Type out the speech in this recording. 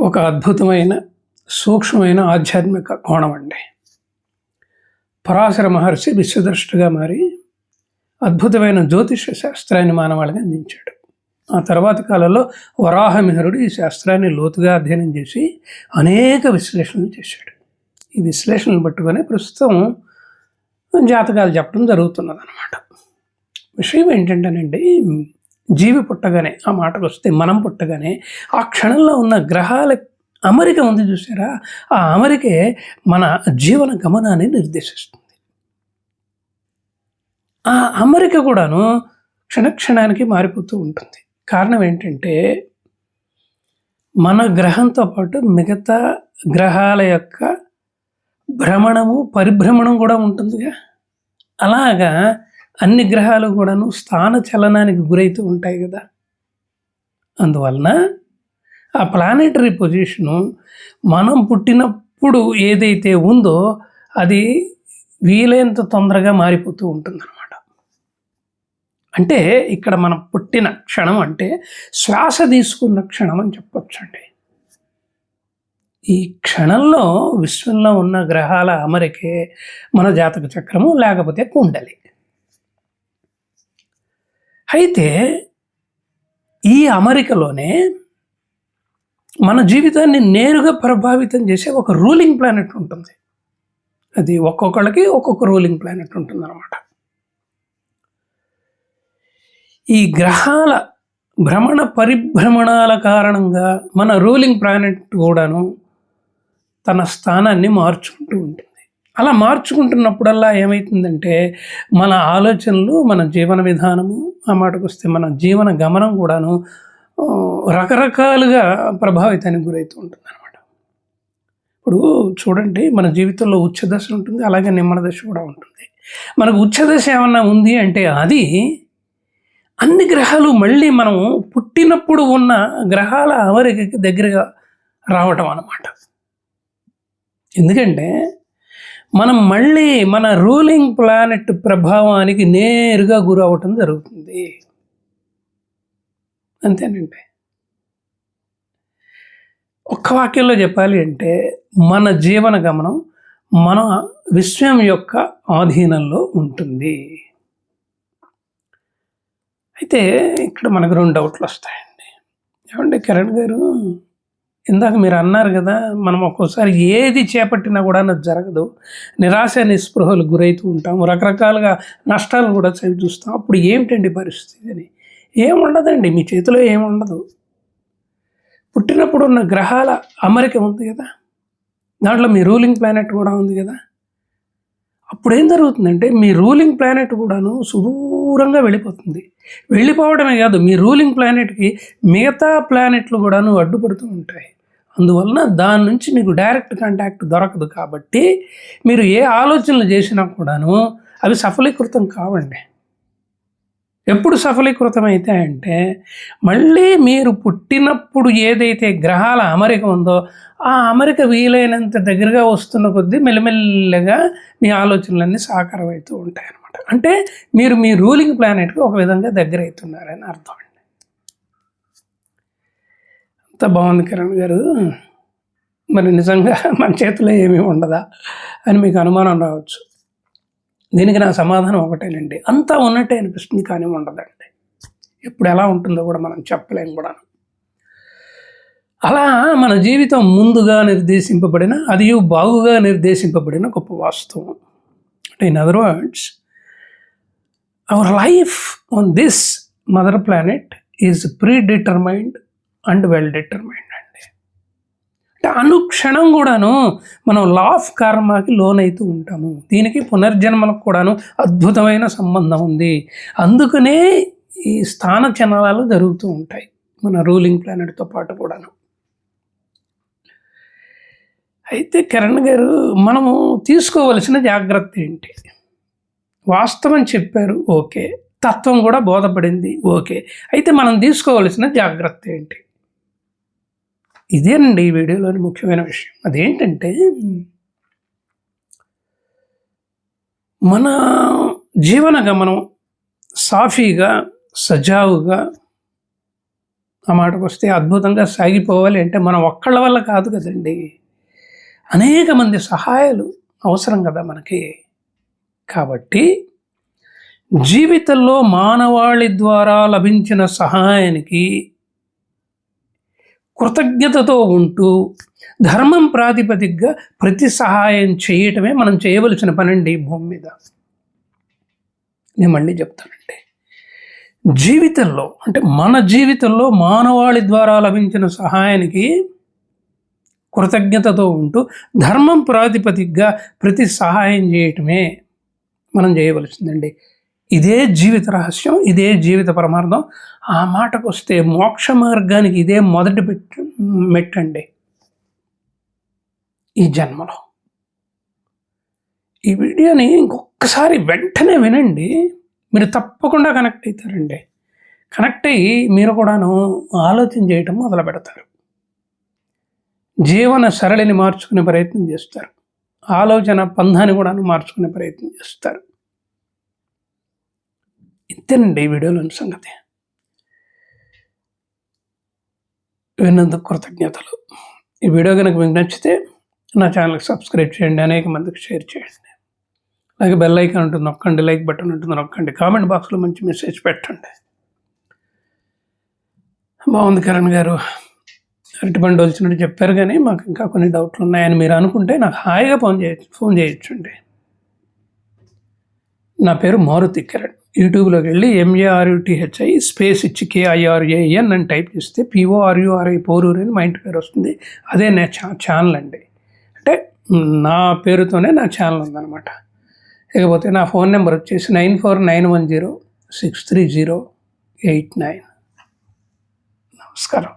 ఒక అద్భుతమైన సూక్ష్మమైన ఆధ్యాత్మిక కోణం అండి. పరాశర మహర్షి విశ్వదృష్టిగా మారి అద్భుతమైన జ్యోతిష శాస్త్రాన్ని మానవాళికి అందించాడు. ఆ తర్వాతి కాలంలో వరాహమిహిరుడు ఈ శాస్త్రాన్ని లోతుగా అధ్యయనం చేసి అనేక విశ్లేషణలు చేశాడు. ఈ విశ్లేషణలు పట్టుకొని ప్రస్తుతం జాతకాలు చెప్పడం జరుగుతున్నదన్నమాట. విషయం ఏంటంటేనండి, జీవి పుట్టగానే, ఆ మాటకు వస్తే మనం పుట్టగానే ఆ క్షణంలో ఉన్న గ్రహాల అమరిక ఉంది చూసారా, ఆ అమరికే మన జీవన గమనాన్ని నిర్దేశిస్తుంది. ఆ అమరిక కూడాను క్షణక్షణానికి మారిపోతూ ఉంటుంది. కారణం ఏంటంటే, మన గ్రహంతో పాటు మిగతా గ్రహాల యొక్క భ్రమణము పరిభ్రమణం కూడా ఉంటుందిగా. అలాగా అన్ని గ్రహాలు కూడాను స్థాన చలనానికి గురైతూ ఉంటాయి కదా. అందువలన ఆ ప్లానెటరీ పొజిషను మనం పుట్టినప్పుడు ఏదైతే ఉందో అది వీలైనంత తొందరగా మారిపోతూ ఉంటుందన్నమాట. అంటే ఇక్కడ మనం పుట్టిన క్షణం అంటే శ్వాస తీసుకున్న క్షణం అని చెప్పొచ్చండి. ఈ క్షణంలో విశ్వంలో ఉన్న గ్రహాల అమరికే మన జాతక చక్రము, లేకపోతే కుండలి. అయితే ఈ అమరికలోనే మన జీవితాన్ని నేరుగా ప్రభావితం చేసే ఒక రూలింగ్ ప్లానెట్ ఉంటుంది. అది ఒక్కొక్కళ్ళకి ఒక్కొక్క రూలింగ్ ప్లానెట్ ఉంటుంది అన్నమాట. ఈ గ్రహాల భ్రమణ పరిభ్రమణాల కారణంగా మన రూలింగ్ ప్లానెట్ కూడాను తన స్థానాన్ని మార్చుకుంటూ ఉంటుంది. అలా మార్చుకుంటున్నప్పుడల్లా ఏమవుతుందంటే, మన ఆలోచనలు, మన జీవన విధానము, ఆ మాటకు వస్తే మన జీవన గమనం కూడాను రకరకాలుగా ప్రభావితానికి గురవుతూ ఉంటుంది అనమాట. ఇప్పుడు చూడండి, మన జీవితంలో ఉచ్చ దశ ఉంటుంది, అలాగే నిమ్మన దశ కూడా ఉంటుంది. మనకు ఉచ్చ దశ ఏమన్నా ఉంది అంటే అది అన్ని గ్రహాలు మళ్ళీ మనం పుట్టినప్పుడు ఉన్న గ్రహాల అమరికకి దగ్గరగా రావటం అన్నమాట. ఎందుకంటే మనం మళ్ళీ మన రూలింగ్ ప్లానెట్ ప్రభావానికి నేరుగా గురవటం జరుగుతుంది. అంతేనండి. ఒక్క వాక్యంలో చెప్పాలి అంటే, మన జీవన గమనం మన విశ్వం యొక్క ఆధీనంలో ఉంటుంది. అయితే ఇక్కడ మనకు 2 డౌట్లు వస్తాయండి. ఏమంటే కిరణ్ గారు, ఇందాక మీరు అన్నారు కదా, మనం ఒక్కోసారి ఏది చేపట్టినా కూడా నాకు జరగదు, నిరాశ నిస్పృహలు గురవుతూ ఉంటాం, రకరకాలుగా నష్టాలు కూడా చవి చూస్తాం. అప్పుడు ఏమిటండి పరిస్థితి అని? ఏముండదండి, మీ చేతిలో ఏముండదు. పుట్టినప్పుడు ఉన్న గ్రహాల అమరిక ఉంది కదా, దాంట్లో మీ రూలింగ్ ప్లానెట్ కూడా ఉంది కదా. అప్పుడు ఏం జరుగుతుందంటే, మీ రూలింగ్ ప్లానెట్ కూడాను సుదూరంగా వెళ్ళిపోతుంది. వెళ్ళిపోవడమే కాదు, మీ రూలింగ్ ప్లానెట్కి మిగతా ప్లానెట్లు కూడాను అడ్డుపడుతూ ఉంటాయి. అందువలన దాని నుంచి మీకు డైరెక్ట్ కాంటాక్ట్ దొరకదు. కాబట్టి మీరు ఏ ఆలోచనలు చేసినా కూడాను అవి సఫలీకృతం కావండి. ఎప్పుడు సఫలీకృతం అవుతాయంటే, మళ్ళీ మీరు పుట్టినప్పుడు ఏదైతే గ్రహాల అమరిక ఉందో ఆ అమరిక వీలైనంత దగ్గరగా వస్తున్న కొద్దీ మెల్లమెల్లగా మీ ఆలోచనలన్నీ సాకారం అవుతూ ఉంటాయి అన్నమాట. అంటే మీరు మీ రూలింగ్ ప్లానెట్కి ఒక విధంగా దగ్గర అవుతున్నారని అర్థం అండి. అంత బాగుంది కిరణ్ గారు. మరి నిజంగా మన చేతిలో ఏమీ ఉండదా అని మీకు అనుమానం రావచ్చు. దీనికి నా సమాధానం ఒకటేనండి, అంతా ఉన్నట్టే అనిపిస్తుంది, కానీ ఉండదండి. ఎప్పుడు ఎలా ఉంటుందో కూడా మనం చెప్పలేము కూడా. అలా మన జీవితం ముందుగా నిర్దేశింపబడిన, అది బాగుగా నిర్దేశింపబడిన గొప్ప వాస్తవం. అంటే in other words, our life on this mother planet is pre determined and well determined అండి. అంటే అనుక్షణం కూడాను మనం లా ఆఫ్ కర్మకి లోనైతూ ఉంటాము. దీనికి పునర్జన్మలకు కూడాను అద్భుతమైన సంబంధం ఉంది. అందుకనే ఈ స్థాన చలనాలు జరుగుతూ ఉంటాయి మన రూలింగ్ ప్లానెట్తో పాటు కూడాను. అయితే కిరణ్ గారు, మనము తీసుకోవలసిన జాగ్రత్త ఏంటి? వాస్తవం చెప్పారు, ఓకే. తత్వం కూడా బోధపడింది, ఓకే. అయితే మనం తీసుకోవలసిన జాగ్రత్త ఏంటి? ఇదేనండి ఈ వీడియోలోని ముఖ్యమైన విషయం. అదేంటంటే, మన జీవన గమనం సాఫీగా, సజావుగా ఆ మాటకు వస్తే అద్భుతంగా సాగిపోవాలి అంటే మనం ఒక్కళ్ళ వల్ల కాదు కదండి, అనేక మంది సహాయాలు అవసరం కదా మనకి. కాబట్టి జీవితంలో మానవాళి ద్వారా లభించిన సహాయానికి కృతజ్ఞతతో ఉంటూ ధర్మం ప్రాతిపదికగా ప్రతి సహాయం చేయటమే మనం చేయవలసిన పనండి భూమి మీద. నేను మళ్ళీ చెప్తానండి, జీవితంలో అంటే మన జీవితంలో మానవాళి ద్వారా లభించిన సహాయానికి కృతజ్ఞతతో ఉంటూ ధర్మం ప్రాతిపదికగా ప్రతి సహాయం చేయటమే మనం చేయవలసిందండి. ఇదే జీవిత రహస్యం, ఇదే జీవిత పరమార్థం. ఆ మాటకు వస్తే మోక్ష మార్గానికి ఇదే మొదటి మెట్టండి ఈ జన్మలో. ఈ వీడియోని ఇంకొకసారి వెంటనే వినండి, మీరు తప్పకుండా కనెక్ట్ అవుతారండి. కనెక్ట్ అయ్యి మీరు కూడాను ఆలోచన చేయటం మొదలు పెడతారు. జీవన సరళిని మార్చుకునే ప్రయత్నం చేస్తారు, ఆలోచన పంధాన్ని కూడాను మార్చుకునే ప్రయత్నం చేస్తారు. ఇంతేనండి ఈ వీడియోలోని సంగతి. విన్నందుకు కృతజ్ఞతలు. ఈ వీడియో కనుక మీకు నచ్చితే నా ఛానల్కి సబ్స్క్రైబ్ చేయండి, అనేక మందికి షేర్ చేయండి. అలాగే బెల్ ఐకాన్ ఉంటుంది నొక్కండి, లైక్ బటన్ ఉంటుంది నొక్కండి, కామెంట్ బాక్స్లో మంచి మెసేజ్ పెట్టండి. బాగుంది కిరణ్ గారు, అరటిపండు వచ్చినట్టు చెప్పారు, కానీ మాకు ఇంకా కొన్ని డౌట్లు ఉన్నాయని మీరు అనుకుంటే నాకు హాయిగా ఫోన్ చేయొచ్చండి. నా పేరు మారుతి కిరణ్. యూట్యూబ్లోకి వెళ్ళి MARUTHI స్పేస్ ఇచ్చి KIRAN అని టైప్ చేస్తే PORURI పోరూరి అని మా ఇంటి పేరు వస్తుంది. అదే నా ఛానల్ అండి. అంటే నా పేరుతోనే నా ఛానల్ ఉందన్నమాట. ఇకపోతే నా ఫోన్ నెంబర్ వచ్చేసి 9491063089. నమస్కారం.